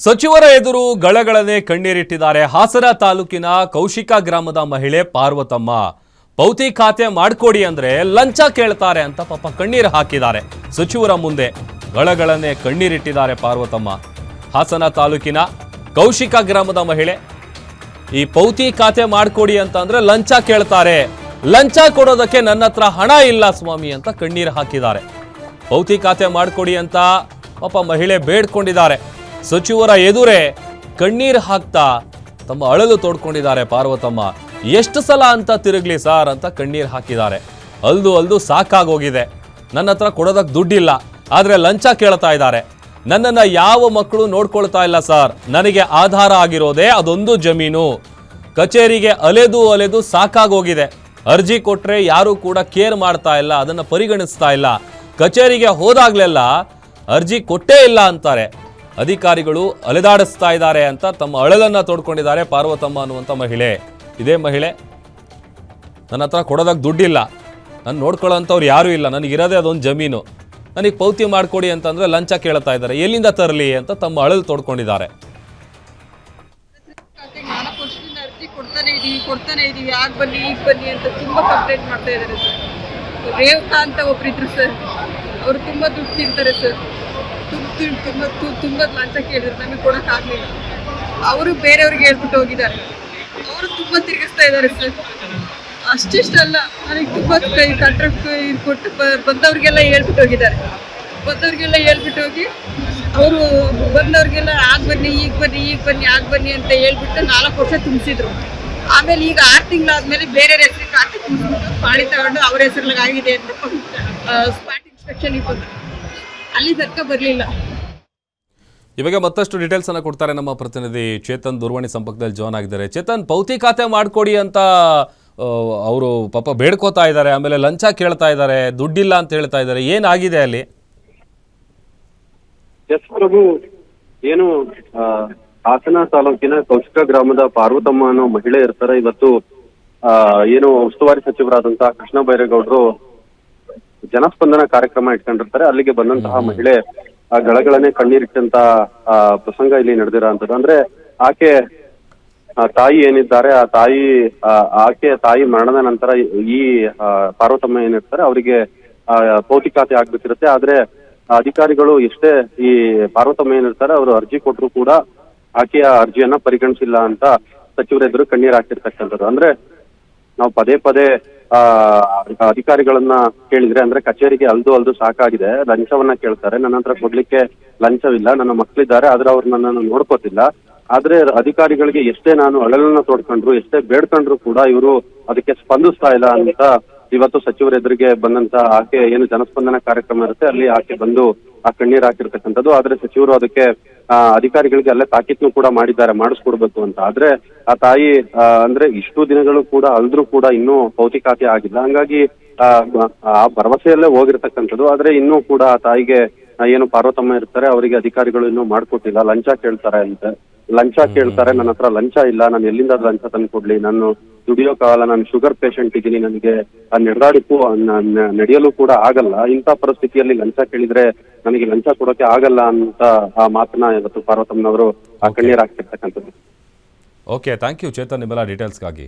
ಸಚಿವರ ಎದುರು ಗಳಗಳನೆ ಕಣ್ಣೀರಿಟ್ಟಿದ್ದಾರೆ ಹಾಸನ ತಾಲೂಕಿನ ಕೌಶಿಕ ಗ್ರಾಮದ ಮಹಿಳೆ ಪಾರ್ವತಮ್ಮ. ಪೌತಿ ಖಾತೆ ಮಾಡ್ಕೊಡಿ ಅಂದ್ರೆ ಲಂಚ ಕೇಳ್ತಾರೆ ಅಂತ ಪಾಪ ಕಣ್ಣೀರು ಹಾಕಿದ್ದಾರೆ. ಸಚಿವರ ಮುಂದೆ ಗಳಗಳನೆ ಕಣ್ಣೀರಿಟ್ಟಿದ್ದಾರೆ ಪಾರ್ವತಮ್ಮ. ಹಾಸನ ತಾಲೂಕಿನ ಕೌಶಿಕ ಗ್ರಾಮದ ಮಹಿಳೆ ಈ ಪೌತಿ ಖಾತೆ ಮಾಡ್ಕೊಡಿ ಅಂತ ಅಂದ್ರೆ ಲಂಚ ಕೇಳ್ತಾರೆ, ಲಂಚ ಕೊಡೋದಕ್ಕೆ ನನ್ನ ಹತ್ರ ಹಣ ಇಲ್ಲ ಸ್ವಾಮಿ ಅಂತ ಕಣ್ಣೀರು ಹಾಕಿದ್ದಾರೆ. ಪೌತಿ ಖಾತೆ ಮಾಡ್ಕೊಡಿ ಅಂತ ಪಾಪ ಮಹಿಳೆ ಬೇಡ್ಕೊಂಡಿದ್ದಾರೆ. ಸಚಿವರ ಎದುರೇ ಕಣ್ಣೀರು ಹಾಕ್ತಾ ತಮ್ಮ ಅಳಲು ತೋಡ್ಕೊಂಡಿದ್ದಾರೆ ಪಾರ್ವತಮ್ಮ. ಎಷ್ಟು ಸಲ ಅಂತ ತಿರುಗ್ಲಿ ಸಾರ್ ಅಂತ ಕಣ್ಣೀರು ಹಾಕಿದ್ದಾರೆ. ಅಲ್ದು ಸಾಕಾಗೋಗಿದೆ, ನನ್ನ ಹತ್ರ ಕೊಡೋದಕ್ಕೆ ದುಡ್ಡಿಲ್ಲ, ಆದರೆ ಲಂಚ ಕೇಳ್ತಾ ಇದ್ದಾರೆ. ನನ್ನನ್ನು ಯಾವ ಮಕ್ಕಳು ನೋಡ್ಕೊಳ್ತಾ ಇಲ್ಲ ಸರ್, ನನಗೆ ಆಧಾರ ಆಗಿರೋದೇ ಅದೊಂದು ಜಮೀನು. ಕಚೇರಿಗೆ ಅಲೆದು ಸಾಕಾಗೋಗಿದೆ. ಅರ್ಜಿ ಕೊಟ್ಟರೆ ಯಾರೂ ಕೂಡ ಕೇರ್ ಮಾಡ್ತಾ ಇಲ್ಲ, ಅದನ್ನು ಪರಿಗಣಿಸ್ತಾ ಇಲ್ಲ. ಕಚೇರಿಗೆ ಹೋದಾಗ್ಲೆಲ್ಲ ಅರ್ಜಿ ಕೊಟ್ಟೇ ಇಲ್ಲ ಅಂತಾರೆ. ಅಧಿಕಾರಿಗಳು ಅಲೆದಾಡಿಸ್ತಾ ಇದ್ದಾರೆ ಅಂತ ತಮ್ಮ ಅಳಲನ್ನ ತೋಡ್ಕೊಂಡಿದ್ದಾರೆ ಪಾರ್ವತಮ್ಮ ಅನ್ನುವಂಥ ಮಹಿಳೆ. ಇದೇ ಮಹಿಳೆ ನನ್ನ ಹತ್ರ ಕೊಡೋದಕ್ಕೆ ದುಡ್ಡಿಲ್ಲ, ನಾನು ನೋಡ್ಕೊಳ್ಳೋಂಥವ್ರು ಯಾರೂ ಇಲ್ಲ, ನನಗಿರೋದೇ ಅದೊಂದು ಜಮೀನು, ನನಗೆ ಪೌತಿ ಮಾಡಿಕೊಡಿ ಅಂತಂದರೆ ಲಂಚ ಕೇಳ್ತಾ ಇದ್ದಾರೆ, ಎಲ್ಲಿಂದ ತರಲಿ ಅಂತ ತಮ್ಮ ಅಳಲು ತೋಡ್ಕೊಂಡಿದ್ದಾರೆ. ಕೊಡ್ತಾನೆ ಇದೀವಿ, ಆಗ ಬನ್ನಿ ಈಗ ಬನ್ನಿ ಅಂತ ತುಂಬಾ ಕಂಪ್ಲೇಂಟ್ ಮಾಡ್ತಾ ಇದ್ದಾರೆ ಸರ್. ರೇವತಾ ಅಂತ ಒಬ್ರಿದ್ರು ಸರ್, ಅವರು ತುಂಬಾ ದುಡ್ಡು ತಿಂತಾರೆ ಸರ್. ತುಂಬ ಲಂಚ ಕೇಳಿದ್ರು, ನಮಗೆ ಕೊಡೋಕ್ಕಾಗಲಿಲ್ಲ. ಅವರು ಬೇರೆಯವ್ರಿಗೆ ಹೇಳ್ಬಿಟ್ಟು ಹೋಗಿದ್ದಾರೆ, ಅವರು ತುಂಬ ತಿರುಗಿಸ್ತಾ ಇದ್ದಾರೆ ಸರ್. ಅಷ್ಟಿಷ್ಟಲ್ಲ, ನನಗೆ ತುಂಬ ಕಾಂಟ್ರಾಕ್ಟ್ ಕೊಟ್ಟು ಬಂದವ್ರಿಗೆಲ್ಲ ಹೇಳ್ಬಿಟ್ಟು ಹೋಗಿದ್ದಾರೆ. ಬಂದವ್ರಿಗೆಲ್ಲ ಹೇಳ್ಬಿಟ್ಟು ಹೋಗಿ ಅವರು ಬಂದವ್ರಿಗೆಲ್ಲ ಆಗ ಬನ್ನಿ ಈಗ ಬನ್ನಿ ಅಂತ ಹೇಳ್ಬಿಟ್ಟು 4 ವರ್ಷ ತುಂಬಿಸಿದ್ರು. ಆಮೇಲೆ ಈಗ 6 ತಿಂಗಳಾದ್ಮೇಲೆ ಬೇರೆ ಹೆಸರಿಗೆ ಖಾತೆ ತುಂಬಿಸ್ಬಿಟ್ಟು ಪಾಳಿ ತಗೊಂಡು ಅವ್ರ ಹೆಸರಿಗೆ ಆಗಿದೆ ಅಂತ ಸ್ಪಾಟ್ ಇನ್ಸ್ಪೆಕ್ಷನ್ ಬಂದರು. ಅಲ್ಲಿ ತನಕ ಬರಲಿಲ್ಲ. ಇವಾಗ ಮತ್ತಷ್ಟು ಡೀಟೇಲ್ಸ್ ಅನ್ನ ಕೊಡ್ತಾರೆ ನಮ್ಮ ಪ್ರತಿನಿಧಿ ಚೇತನ್. ದೂರವಾಣಿ ಸಂಪರ್ಕದಲ್ಲಿ ಜಾಯ್ನ್ ಆಗಿದ್ದಾರೆ. ಚೇತನ್, ಪೌತಿ ಖಾತೆ ಮಾಡ್ಕೊಡಿ ಅಂತ ಅವರು ಪಾಪ ಬೇಡ್ಕೋತಾ ಇದ್ದಾರೆ, ಆಮೇಲೆ ಲಂಚ ಕೇಳ್ತಾ ಇದ್ದಾರೆ, ದುಡ್ಡಿಲ್ಲ ಅಂತ ಹೇಳ್ತಾ ಇದ್ದಾರೆ. ಏನಾಗಿದೆ ಅಲ್ಲಿ? ಎಸ್ ಪ್ರಭು, ಏನು ಹಾಸನ ತಾಲೂಕಿನ ಕೌಶಿಕ ಗ್ರಾಮದ ಪಾರ್ವತಮ್ಮ ಅನ್ನೋ ಮಹಿಳೆ ಇರ್ತಾರೆ. ಇವತ್ತು ಏನು ಉಸ್ತುವಾರಿ ಸಚಿವರಾದಂತಹ ಕೃಷ್ಣ ಬೈರೇಗೌಡರು ಜನಸ್ಪಂದನ ಕಾರ್ಯಕ್ರಮ ಇಟ್ಕೊಂಡಿರ್ತಾರೆ. ಅಲ್ಲಿಗೆ ಬಂದಂತಹ ಮಹಿಳೆ ಆ ಗಳಗಳನೆ ಕಣ್ಣೀರಿಟ್ಟಂತ ಪ್ರಸಂಗ ಇಲ್ಲಿ ನಡೆದಿರೋಂಥದ್ದು. ಅಂದ್ರೆ ಆಕೆ ತಾಯಿ ಏನಿದ್ದಾರೆ, ಆ ತಾಯಿ ಮರಣದ ನಂತರ ಈ ಪಾರ್ವತಮ್ಮ ಏನಿರ್ತಾರೆ ಅವರಿಗೆ ಪೌತಿ ಖಾತೆ ಆಗ್ಬಿಟ್ಟಿರುತ್ತೆ. ಆದ್ರೆ ಅಧಿಕಾರಿಗಳು ಎಷ್ಟೇ ಈ ಪಾರ್ವತಮ್ಮ ಏನಿರ್ತಾರೆ ಅವರು ಅರ್ಜಿ ಕೊಟ್ಟರು ಕೂಡ ಆಕೆಯ ಅರ್ಜಿಯನ್ನ ಪರಿಗಣಿಸಿಲ್ಲ ಅಂತ ಸಚಿವರ ಎದುರು ಕಣ್ಣೀರು ಹಾಕಿರ್ತಕ್ಕಂಥದ್ದು. ಅಂದ್ರೆ ನಾವು ಪದೇ ಅಧಿಕಾರಿಗಳನ್ನ ಕೇಳಿದ್ರೆ, ಅಂದ್ರೆ ಕಚೇರಿಗೆ ಅಲ್ದು ಸಾಕಾಗಿದೆ, ಲಂಚವನ್ನ ಕೇಳ್ತಾರೆ, ನನ್ನ ಹತ್ರ ಕೊಡ್ಲಿಕ್ಕೆ ಲಂಚವಿಲ್ಲ, ನನ್ನ ಮಕ್ಕಳಿದ್ದಾರೆ, ಆದ್ರೆ ಅವ್ರು ನನ್ನನ್ನು ನೋಡ್ಕೋತಿಲ್ಲ. ಆದ್ರೆ ಅಧಿಕಾರಿಗಳಿಗೆ ಎಷ್ಟೇ ನಾನು ಅಳಲನ್ನ ತೋಡ್ಕೊಂಡ್ರು, ಎಷ್ಟೇ ಬೇಡ್ಕೊಂಡ್ರು ಕೂಡ ಇವರು ಅದಕ್ಕೆ ಸ್ಪಂದಿಸ್ತಾ ಇಲ್ಲ ಅಂತ ಇವತ್ತು ಸಚಿವರ ಎದುರಿಗೆ ಬಂದಂತ ಆಕೆ ಏನು ಜನಸ್ಪಂದನ ಕಾರ್ಯಕ್ರಮ ಇರುತ್ತೆ ಅಲ್ಲಿ ಆಕೆ ಬಂದು ಆ ಕಣ್ಣೀರು ಹಾಕಿರ್ತಕ್ಕಂಥದ್ದು. ಆದ್ರೆ ಸಚಿವರು ಅದಕ್ಕೆ ಅಧಿಕಾರಿಗಳಿಗೆ ಅಲ್ಲೇ ತಾಕೀತ್ನು ಕೂಡ ಮಾಡಿದ್ದಾರೆ, ಮಾಡಿಸ್ಕೊಡ್ಬೇಕು ಅಂತ. ಆದ್ರೆ ಆ ತಾಯಿ ಅಂದ್ರೆ ಇಷ್ಟು ದಿನಗಳು ಕೂಡ ಅಲ್ದ್ರೂ ಕೂಡ ಇನ್ನೂ ಪೌತಿ ಖಾತೆ ಆಗಿಲ್ಲ. ಹಂಗಾಗಿ ಆ ಭರವಸೆಯಲ್ಲೇ ಹೋಗಿರ್ತಕ್ಕಂಥದ್ದು. ಆದ್ರೆ ಇನ್ನೂ ಕೂಡ ಆ ತಾಯಿಗೆ ಏನು ಪಾರ್ವತಮ್ಮ ಇರ್ತಾರೆ ಅವರಿಗೆ ಅಧಿಕಾರಿಗಳು ಇನ್ನೂ ಮಾಡ್ಕೊಟ್ಟಿಲ್ಲ, ಲಂಚ ಕೇಳ್ತಾರೆ ನನ್ನ ಹತ್ರ ಲಂಚ ಇಲ್ಲ, ನಾನು ಎಲ್ಲಿಂದ ಲಂಚ ತಂದು ಕೊಡ್ಲಿ, ನಾನು ದುಡಿಯೋಕ್ಕಾಗಲ್ಲ, ನಾನು ಶುಗರ್ ಪೇಷಂಟ್ ಇದ್ದೀನಿ, ನನಗೆ ನಡೆದಾಡಕ್ಕೂ ನಡೆಯಲು ಕೂಡ ಆಗಲ್ಲ, ಇಂಥ ಪರಿಸ್ಥಿತಿಯಲ್ಲಿ ಲಂಚ ಕೇಳಿದ್ರೆ ನನಗೆ ಲಂಚ ಕೊಡೋಕೆ ಆಗಲ್ಲ ಅಂತ ಆ ಮಾತನ್ನ ಇವತ್ತು ಪಾರ್ವತಮ್ಮನವರು ಆ ಕಣ್ಣೀರು ಹಾಕ್ತಿರ್ತಕ್ಕಂಥದ್ದು. ಓಕೆ, ಥ್ಯಾಂಕ್ ಯು ಚೇತನ್ ನಿಮ್ಮೆಲ್ಲ ಡೀಟೇಲ್ಸ್ಗಾಗಿ.